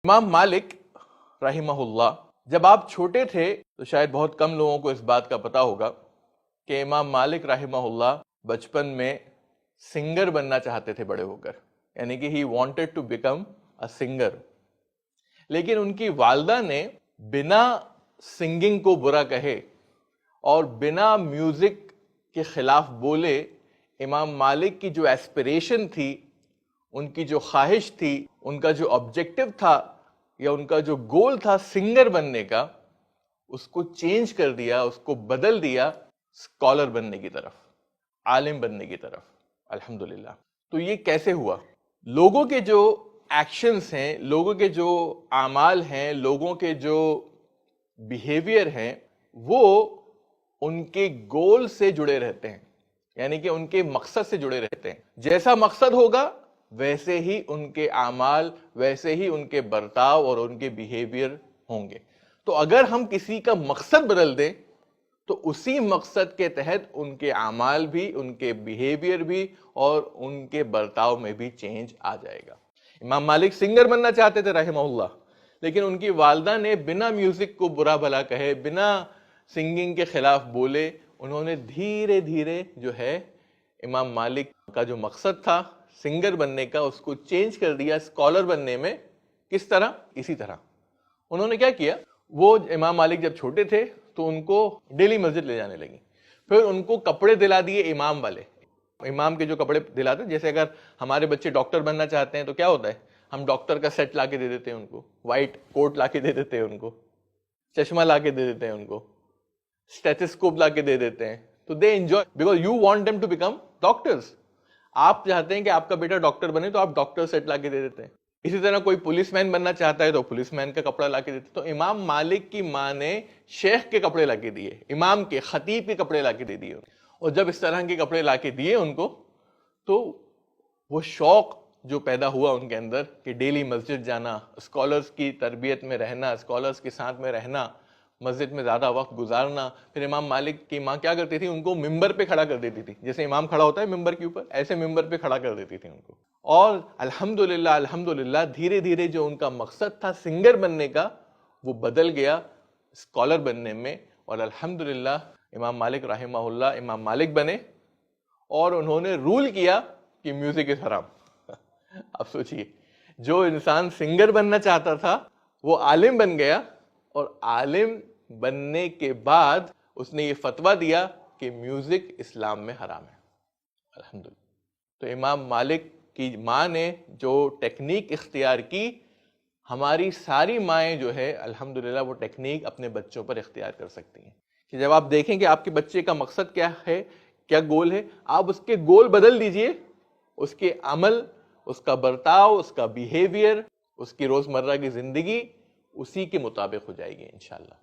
امام مالک رحمہ اللہ، جب آپ چھوٹے تھے تو شاید بہت کم لوگوں کو اس بات کا پتا ہوگا کہ امام مالک رحمہ اللہ بچپن میں سنگر بننا چاہتے تھے بڑے ہو کر، یعنی کہ he wanted to become a singer. لیکن ان کی والدہ نے بنا سنگنگ کو برا کہے اور بنا میوزک کے خلاف بولے امام مالک کی جو ایسپریشن تھی، ان کی جو خواہش تھی، ان کا جو آبجیکٹو تھا یا ان کا جو گول تھا سنگر بننے کا، اس کو چینج کر دیا، اس کو بدل دیا اسکالر بننے کی طرف، عالم بننے کی طرف. الحمدللہ. تو یہ کیسے ہوا؟ لوگوں کے جو ایکشنز ہیں، لوگوں کے جو اعمال ہیں، لوگوں کے جو بیہیویئر ہیں، وہ ان کے گول سے جڑے رہتے ہیں، یعنی کہ ان کے مقصد سے جڑے رہتے ہیں. جیسا مقصد ہوگا ویسے ہی ان کے اعمال، ویسے ہی ان کے برتاؤ اور ان کے بیہیویئر ہوں گے. تو اگر ہم کسی کا مقصد بدل دیں تو اسی مقصد کے تحت ان کے اعمال بھی، ان کے بیہیویئر بھی اور ان کے برتاؤ میں بھی چینج آ جائے گا. امام مالک سنگر بننا چاہتے تھے رحمہ اللہ، لیکن ان کی والدہ نے بنا میوزک کو برا بھلا کہے، بنا سنگنگ کے خلاف بولے، انہوں نے دھیرے دھیرے جو ہے امام مالک کا جو مقصد تھا سنگر بننے کا، اس کو چینج کر دیا اسکالر بننے میں. کس طرح؟ اسی طرح انہوں نے کیا کیا، وہ امام مالک جب چھوٹے تھے تو ان کو ڈیلی مسجد لے جانے لگی، پھر ان کو کپڑے دلا دیے امام والے. امام کے جو کپڑے دلاتے، جیسے اگر ہمارے بچے ڈاکٹر بننا چاہتے ہیں تو کیا ہوتا ہے، ہم ڈاکٹر کا سیٹ لا کے دے دیتے ہیں ان کو، وائٹ کوٹ لا کے دے دیتے ہیں ان کو، چشمہ لا کے دے دیتے ہیں ان کو، اسٹیتھوسکوپ لا کے دے دیتے ہیں. تو they enjoy because you want them to become doctors. آپ چاہتے ہیں کہ آپ کا بیٹا ڈاکٹر بنے تو آپ ڈاکٹر سیٹ لا کے دے دیتے ہیں. اسی طرح کوئی پولیس مین بننا چاہتا ہے تو پولیس مین کا کپڑا لا کے دیتے. تو امام مالک کی ماں نے شیخ کے کپڑے لا کے دیے، امام کے، خطیب کے کپڑے لا کے دے دیے. اور جب اس طرح کے کپڑے لا کے دیے ان کو، تو وہ شوق جو پیدا ہوا ان کے اندر کہ ڈیلی مسجد جانا، اسکالرز کی تربیت میں رہنا، اسکالرز کے ساتھ میں رہنا، مسجد میں زیادہ وقت گزارنا. پھر امام مالک کی ماں کیا کرتی تھی، ان کو ممبر پہ کھڑا کر دیتی تھی، جیسے امام کھڑا ہوتا ہے ممبر کے اوپر، ایسے ممبر پہ کھڑا کر دیتی تھی ان کو. اور الحمدللہ دھیرے دھیرے جو ان کا مقصد تھا سنگر بننے کا، وہ بدل گیا اسکالر بننے میں. اور الحمدللہ امام مالک رحمہ اللہ امام مالک بنے اور انہوں نے رول کیا کہ میوزک از حرام. اب سوچئے، جو انسان سنگر بننا چاہتا تھا وہ عالم بن گیا، اور عالم بننے کے بعد اس نے یہ فتویٰ دیا کہ میوزک اسلام میں حرام ہے. الحمدللہ. تو امام مالک کی ماں نے جو ٹیکنیک اختیار کی، ہماری ساری مائیں جو ہے الحمدللہ وہ ٹیکنیک اپنے بچوں پر اختیار کر سکتی ہیں. کہ جب آپ دیکھیں کہ آپ کے بچے کا مقصد کیا ہے، کیا گول ہے، آپ اس کے گول بدل دیجئے، اس کے عمل، اس کا برتاؤ، اس کا بیہیویئر، اس کی روزمرہ کی زندگی اسی کے مطابق ہو جائے گی انشاءاللہ.